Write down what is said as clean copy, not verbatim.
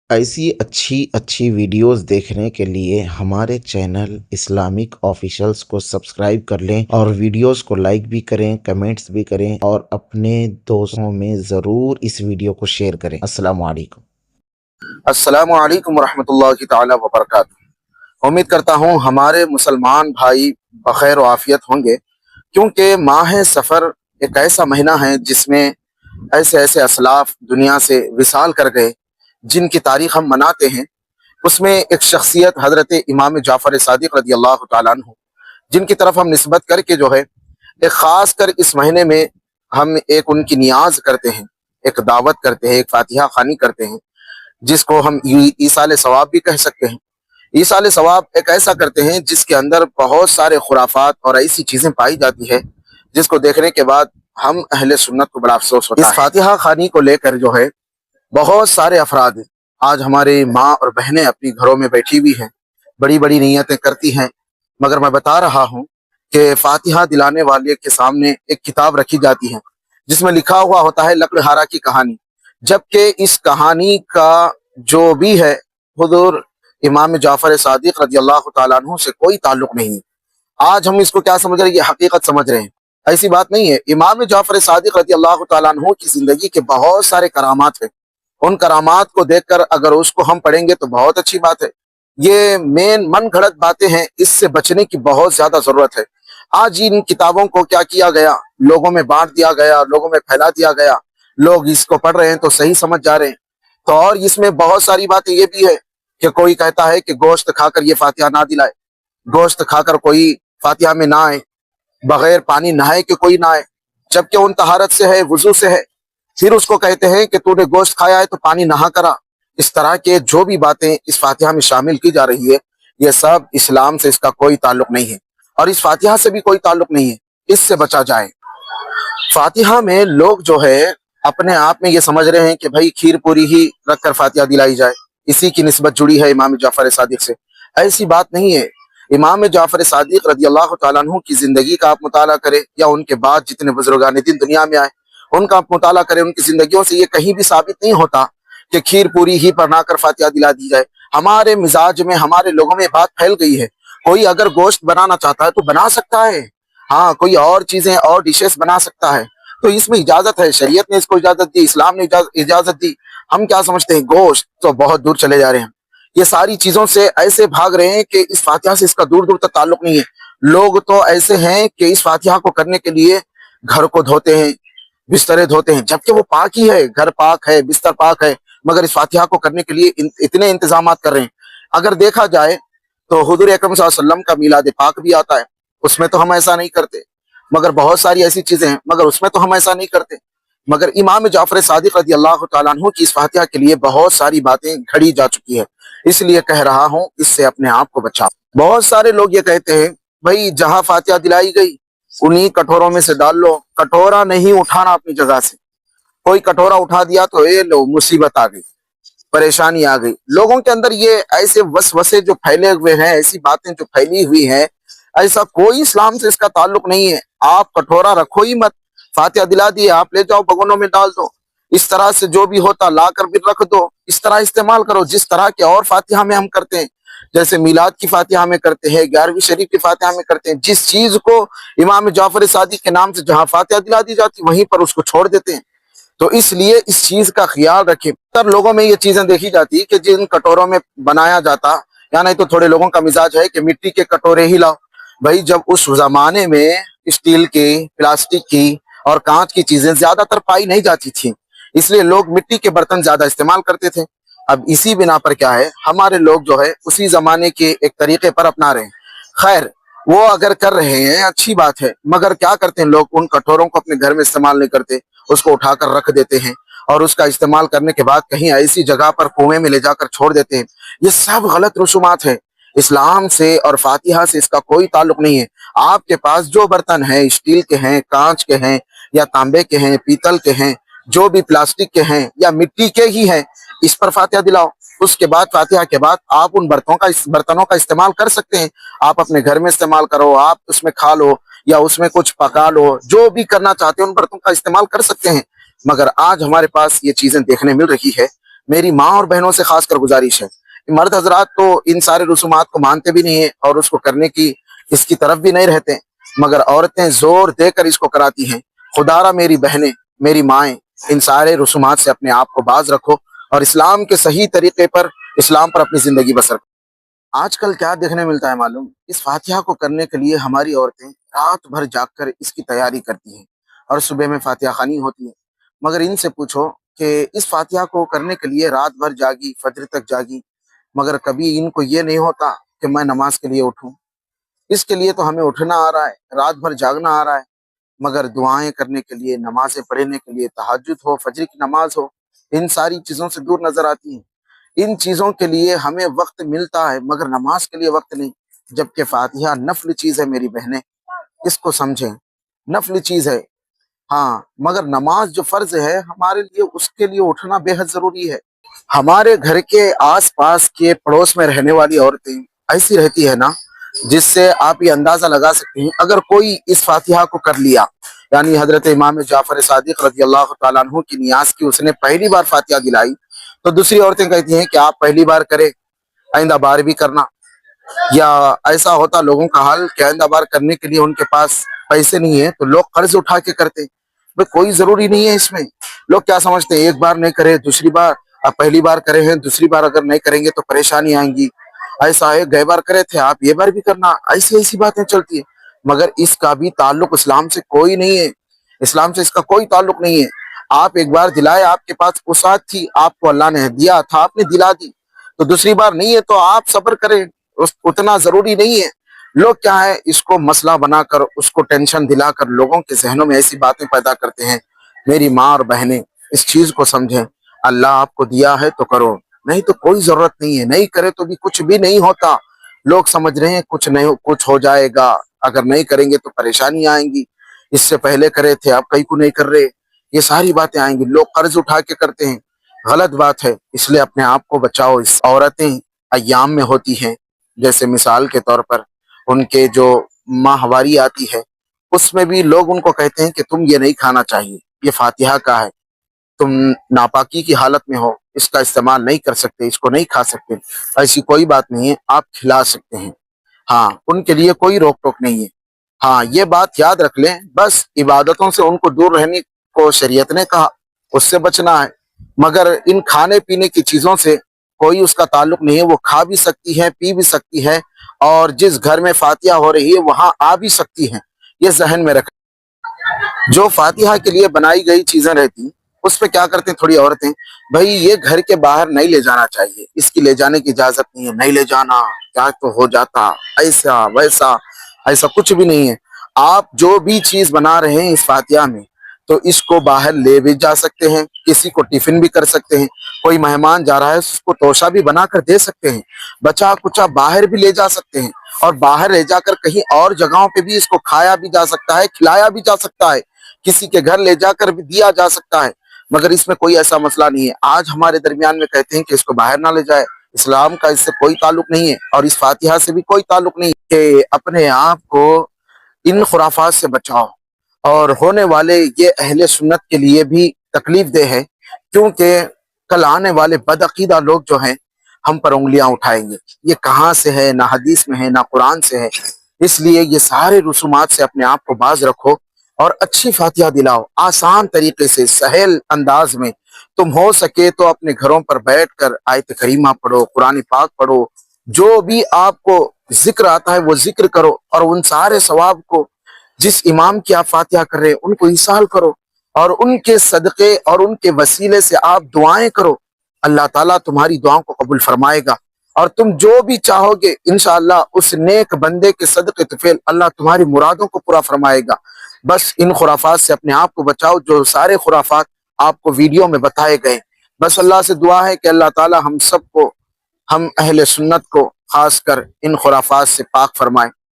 ऐसी अच्छी अच्छी वीडियोस देखने के लिए हमारे चैनल इस्लामिक ऑफिशियल्स को सब्सक्राइब कर लें और वीडियोस को लाइक भी करें, कमेंट्स भी करें और अपने दोस्तों में ज़रूर इस वीडियो को शेयर करें। अस्सलामु अलैकुम। अस्सलामु अलैकुम रहमतुल्लाहि ताला व बरकातुहू। उम्मीद करता हूँ हमारे मुसलमान भाई बखैर व आफियत होंगे, क्योंकि माह सफ़र एक ऐसा महीना है जिसमें ऐसे ऐसे असलाफ दुनिया से विसाल कर गए जिनकी तारीख हम मनाते हैं। उसमें एक शख्सियत हज़रत इमाम जाफ़र सादिक रज़ी अल्लाह ताला अन्हु, जिनकी तरफ हम निस्बत करके जो है एक ख़ास कर इस महीने में हम एक उनकी नियाज करते हैं, एक दावत करते हैं, एक फातिहा खानी करते हैं, जिसको हम ईसाल सवाब भी कह सकते हैं। ईसाल सवाब एक ऐसा करते हैं जिसके अंदर बहुत सारे खुराफात और ऐसी चीज़ें पाई जाती है जिसको देखने के बाद हम अहले सुन्नत को बड़ा अफसोस होता है। इस फातिहा खानी को लेकर जो है बहुत सारे अफराद आज हमारे माँ और बहनें अपनी घरों में बैठी हुई हैं, बड़ी बड़ी नीयतें करती हैं, मगर मैं बता रहा हूँ कि फातिहा दिलाने वाले के सामने एक किताब रखी जाती है जिसमें लिखा हुआ होता है लकड़हारा की कहानी, जबकि इस कहानी का जो भी है हुजूर इमाम जाफर सादिक रज़ी अल्लाह ताला अन्हु से कोई ताल्लुक नहीं है। आज हम इसको क्या समझ रहे हैं, ये हकीकत समझ रहे हैं। ऐसी बात नहीं है। इमाम जाफर सादिक रज़ी अल्लाह ताला अन्हु की जिंदगी के बहुत सारे करामात हैं। उन करामात को देखकर अगर उसको हम पढ़ेंगे तो बहुत अच्छी बात है। ये मेन मन घड़त बातें हैं, इससे बचने की बहुत ज्यादा जरूरत है। आज इन किताबों को क्या किया गया, लोगों में बांट दिया गया, लोगों में फैला दिया गया, लोग इसको पढ़ रहे हैं तो सही समझ जा रहे हैं। तो और इसमें बहुत सारी बातें ये भी है कि कोई कहता है कि गोश्त खाकर ये फातिहा ना दिलाए, गोश्त खाकर कोई फातिहा में ना आए, बगैर पानी नहाए कि कोई ना आए, जबकि उन तहारत से है, वजू से है। फिर उसको कहते हैं कि तूने गोश्त खाया है तो पानी नहा करा। इस तरह के जो भी बातें इस फातिहा में शामिल की जा रही है, ये सब इस्लाम से इसका कोई ताल्लुक नहीं है और इस फातिहा से भी कोई ताल्लुक नहीं है। इससे बचा जाए। फातिहा में लोग जो है अपने आप में ये समझ रहे हैं कि भाई खीर पूरी ही रखकर फातिहा दिलाई जाए, इसी की निस्बत जुड़ी है इमाम जाफर सादिक से। ऐसी बात नहीं है। इमाम जाफर सादिक रज़ी अल्लाह ताला अन्हु की जिंदगी का आप मुताला करें या उनके बाद जितने बुजुर्गान दिन दुनिया में आए उनका आप मुताला करें, उनकी जिंदगियों से ये कहीं भी साबित नहीं होता कि खीर पूरी ही बनाकर फातिहा दिला दी जाए। हमारे मिजाज में, हमारे लोगों में बात फैल गई है। कोई अगर गोश्त बनाना चाहता है तो बना सकता है, हाँ, कोई और चीजें और डिशेस बना सकता है, तो इसमें इजाजत है। शरीयत ने इसको इजाजत दी, इस्लाम ने इजाजत दी। हम क्या समझते हैं, गोश्त तो बहुत दूर चले जा रहे हैं। ये सारी चीजों से ऐसे भाग रहे हैं कि इस फातिहा से इसका दूर दूर तक ताल्लुक नहीं है। लोग तो ऐसे हैं कि इस फातिहा को करने के लिए घर को धोते हैं, बिस्तरे धोते हैं, जबकि वो पाक ही है, घर पाक है, बिस्तर पाक है, मगर इस फातिहा को करने के लिए इतने इंतजाम कर रहे हैं। अगर देखा जाए तो हुजूर अकरम सल्लल्लाहु अलैहि वसल्लम का मीलाद पाक भी आता है, उसमें तो हम ऐसा नहीं करते, मगर बहुत सारी ऐसी चीजें हैं मगर उसमें तो हम ऐसा नहीं करते। मगर इमाम जाफर सादिक रज़ी अल्लाह ताला अन्हु की इस फातिहा के लिए बहुत सारी बातें घड़ी जा चुकी है, इसलिए कह रहा हूं इससे अपने आप को बचाओ। बहुत सारे लोग ये कहते हैं भाई जहां फातिहा दिलाई गई उन्हीं कटोरों में से डाल लो, कटोरा नहीं उठाना अपनी जगह से। कोई कटोरा उठा दिया तो ये लो मुसीबत आ गई, परेशानी आ गई। लोगों के अंदर ये ऐसे वसवसे जो फैले हुए हैं, ऐसी बातें जो फैली हुई हैं, ऐसा कोई इस्लाम से इसका ताल्लुक नहीं है। आप कटोरा रखो ही मत, फातिहा दिला दिए, आप ले जाओ भगोनों में डाल दो, इस तरह से जो भी होता ला कर भी रख दो, इस तरह इस्तेमाल करो जिस तरह के और फातिहा में हम करते हैं। जैसे मिलाद की फातिहा में करते हैं, 11वीं शरीफ की फातिहा में करते हैं, जिस चीज को इमाम जाफर सादिक के नाम से जहां फातिहा दिला दी जाती वहीं पर उसको छोड़ देते हैं। तो इसलिए इस चीज का ख्याल रखें। तर लोगों में ये चीजें देखी जाती कि जिन कटोरों में बनाया जाता, या नहीं तो थोड़े लोगों का मिजाज है कि मिट्टी के कटोरे ही लाओ। भाई जब उस जमाने में स्टील की, प्लास्टिक की और कांच की चीजें ज्यादातर पाई नहीं जाती थी, इसलिए लोग मिट्टी के बर्तन ज्यादा इस्तेमाल करते थे। अब इसी बिना पर क्या है, हमारे लोग जो है उसी जमाने के एक तरीके पर अपना रहे हैं। खैर, वो अगर कर रहे हैं अच्छी बात है, मगर क्या करते हैं लोग, उन कटोरों को अपने घर में इस्तेमाल नहीं करते, उसको उठाकर रख देते हैं और उसका इस्तेमाल करने के बाद कहीं ऐसी जगह पर कुएं में ले जाकर छोड़ देते हैं। ये सब गलत रसूमात है। इस्लाम से और फातिहा से इसका कोई ताल्लुक नहीं है। आपके पास जो बर्तन है, स्टील के हैं, कांच के हैं या तांबे के हैं, पीतल के हैं, जो भी प्लास्टिक के हैं या मिट्टी के ही हैं, इस पर फातिहा दिलाओ। उसके बाद फातिहा के बाद आप उन बर्तनों का इस्तेमाल कर सकते हैं। आप अपने घर में इस्तेमाल करो, आप उसमें खा लो या उसमें कुछ पका लो, जो भी करना चाहते हैं उन बर्तनों का इस्तेमाल कर सकते हैं। मगर आज हमारे पास ये चीजें देखने मिल रही है میری ماں اور بہنوں سے خاص کر گزارش ہے، مرد حضرات تو ان سارے رسومات کو مانتے بھی نہیں ہیں اور اس کو کرنے کی اس کی طرف بھی نہیں رہتے، مگر عورتیں زور دے کر اس کو کراتی ہیں۔ خدا را میری بہنیں، میری مائیں، ان سارے رسومات سے اپنے آپ کو باز رکھو اور اسلام کے صحیح طریقے پر، اسلام پر اپنی زندگی بسر کرو۔ آج کل کیا دیکھنے ملتا ہے معلوم؟ اس فاتحہ کو کرنے کے لیے ہماری عورتیں رات بھر جاگ کر اس کی تیاری کرتی ہیں اور صبح میں فاتحہ خوانی ہوتی ہے، مگر ان سے پوچھو کہ اس فاتحہ کو کرنے کے لیے رات بھر جاگی، فجر تک جاگی، مگر کبھی ان کو یہ نہیں ہوتا کہ میں نماز کے لیے اٹھوں۔ اس کے لیے تو ہمیں اٹھنا آ رہا ہے، رات بھر جاگنا آ رہا ہے، مگر دعائیں کرنے کے لیے، نمازیں پڑھنے کے لیے، تہجد ہو، فجر کی نماز ہو، ان ساری چیزوں سے دور نظر آتی ہیں۔ ان چیزوں کے لیے ہمیں وقت ملتا ہے مگر نماز کے لیے وقت نہیں، جبکہ فاتحہ نفل چیز ہے میری بہنیں، اس کو سمجھیں، نفل چیز ہے۔ ہاں، مگر نماز جو فرض ہے ہمارے لیے، اس کے لیے اٹھنا بے حد ضروری ہے۔ ہمارے گھر کے آس پاس کے پڑوس میں رہنے والی عورتیں ایسی رہتی ہے نا، جس سے آپ یہ اندازہ لگا سکتے ہیں، اگر کوئی اس فاتحہ کو کر لیا، یعنی حضرت امام جعفر صادق رضی اللہ تعالیٰ عنہ کی نیاز کی اس نے پہلی بار فاتحہ دلائی، تو دوسری عورتیں کہتی ہیں کہ آپ پہلی بار کرے، آئندہ بار بھی کرنا۔ یا ایسا ہوتا لوگوں کا حال کہ آئندہ بار کرنے کے لیے ان کے پاس پیسے نہیں ہیں تو لوگ قرض اٹھا کے کرتے۔ بھئی کوئی ضروری نہیں ہے اس میں، لوگ کیا سمجھتے ہیں ایک بار نہیں کرے دوسری بار، آپ پہلی بار کرے ہیں دوسری بار اگر نہیں کریں گے تو پریشانی آئیں گی، ایسا ہے گئے بار کرے تھے آپ یہ بار بھی کرنا، ایسی ایسی باتیں چلتی ہیں، مگر اس کا بھی تعلق اسلام سے کوئی نہیں ہے، اسلام سے اس کا کوئی تعلق نہیں ہے۔ آپ ایک بار دلائے، آپ کے پاس وسعت تھی، آپ کو اللہ نے دیا تھا، آپ نے دلا دی، تو دوسری بار نہیں ہے تو آپ صبر کریں، اتنا ضروری نہیں ہے۔ لوگ کیا ہے اس کو مسئلہ بنا کر، اس کو ٹینشن دلا کر لوگوں کے ذہنوں میں ایسی باتیں پیدا کرتے ہیں۔ میری ماں اور بہنیں اس چیز کو سمجھیں، اللہ آپ کو دیا ہے تو کرو، نہیں تو کوئی ضرورت نہیں ہے، نہیں کرے تو بھی کچھ بھی نہیں ہوتا۔ لوگ سمجھ رہے ہیں کچھ نہیں، کچھ ہو جائے گا، اگر نہیں کریں گے تو پریشانی آئیں گی، اس سے پہلے کرے تھے آپ کہیں کو نہیں کر رہے، یہ ساری باتیں آئیں گی، لوگ قرض اٹھا کے کرتے ہیں، غلط بات ہے۔ اس لیے اپنے آپ کو بچاؤ۔ اس عورتیں ایام میں ہوتی ہیں، جیسے مثال کے طور پر ان کے جو ماہواری آتی ہے، اس میں بھی لوگ ان کو کہتے ہیں کہ تم یہ نہیں کھانا چاہیے، یہ فاتحہ کا ہے، تم ناپاکی کی حالت میں ہو، اس کا استعمال نہیں کر سکتے، اس کو نہیں کھا سکتے۔ ایسی کوئی بات نہیں ہے، آپ کھلا سکتے ہیں، ہاں، ان کے لیے کوئی روک ٹوک نہیں ہے۔ ہاں، یہ بات یاد رکھ لیں، بس عبادتوں سے ان کو دور رہنے کو شریعت نے کہا، اس سے بچنا ہے، مگر ان کھانے پینے کی چیزوں سے کوئی اس کا تعلق نہیں ہے، وہ کھا بھی سکتی ہے، پی بھی سکتی ہے، اور جس گھر میں فاتحہ ہو رہی ہے وہاں آ بھی سکتی ہیں، یہ ذہن میں رکھ۔ جو فاتحہ کے لیے بنائی گئی چیزیں رہتی اس پہ کیا کرتے ہیں تھوڑی عورتیں، بھائی یہ گھر کے باہر نہیں لے جانا چاہیے، اس کی لے جانے کی اجازت نہیں ہے، نہیں لے جانا، کیا تو ہو جاتا، ایسا ویسا، ایسا کچھ بھی نہیں ہے۔ آپ جو بھی چیز بنا رہے ہیں اس فاتحہ میں، تو اس کو باہر لے بھی جا سکتے ہیں، کسی کو ٹفن بھی کر سکتے ہیں، کوئی مہمان جا رہا ہے اس کو توشہ بھی بنا کر دے سکتے ہیں، بچا کچا باہر بھی لے جا سکتے ہیں، اور باہر لے جا کر کہیں اور جگہوں پہ بھی اس کو کھایا بھی جا سکتا ہے، کھلایا بھی جا سکتا ہے، کسی کے گھر لے جا کر بھی دیا جا سکتا ہے، مگر اس میں کوئی ایسا مسئلہ نہیں ہے۔ آج ہمارے درمیان میں کہتے ہیں کہ اس کو باہر نہ لے جائے، اسلام کا اس سے کوئی تعلق نہیں ہے، اور اس فاتحہ سے بھی کوئی تعلق نہیں ہے کہ اپنے آپ کو ان خرافات سے بچاؤ، اور ہونے والے یہ اہل سنت کے لیے بھی تکلیف دہ ہے، کیونکہ کل آنے والے بدعقیدہ لوگ جو ہیں ہم پر انگلیاں اٹھائیں گے، یہ کہاں سے ہے، نہ حدیث میں ہے نہ قرآن سے ہے۔ اس لیے یہ سارے رسومات سے اپنے آپ کو باز رکھو اور اچھی فاتحہ دلاؤ، آسان طریقے سے، سہل انداز میں۔ تم ہو سکے تو اپنے گھروں پر بیٹھ کر آیت کریمہ پڑھو، قرآن پاک پڑھو، جو بھی آپ کو ذکر آتا ہے وہ ذکر کرو، اور ان سارے ثواب کو جس امام کی آپ فاتحہ کر رہے ہیں ان کو ایصال کرو، اور ان کے صدقے اور ان کے وسیلے سے آپ دعائیں کرو، اللہ تعالیٰ تمہاری دعاؤں کو قبول فرمائے گا، اور تم جو بھی چاہو گے انشاءاللہ اس نیک بندے کے صدقے طفیل اللہ تمہاری مرادوں کو پورا فرمائے گا۔ بس ان خرافات سے اپنے آپ کو بچاؤ، جو سارے خرافات آپ کو ویڈیو میں بتائے گئے۔ بس اللہ سے دعا ہے کہ اللہ تعالیٰ ہم سب کو، ہم اہل سنت کو خاص کر ان خرافات سے پاک فرمائے۔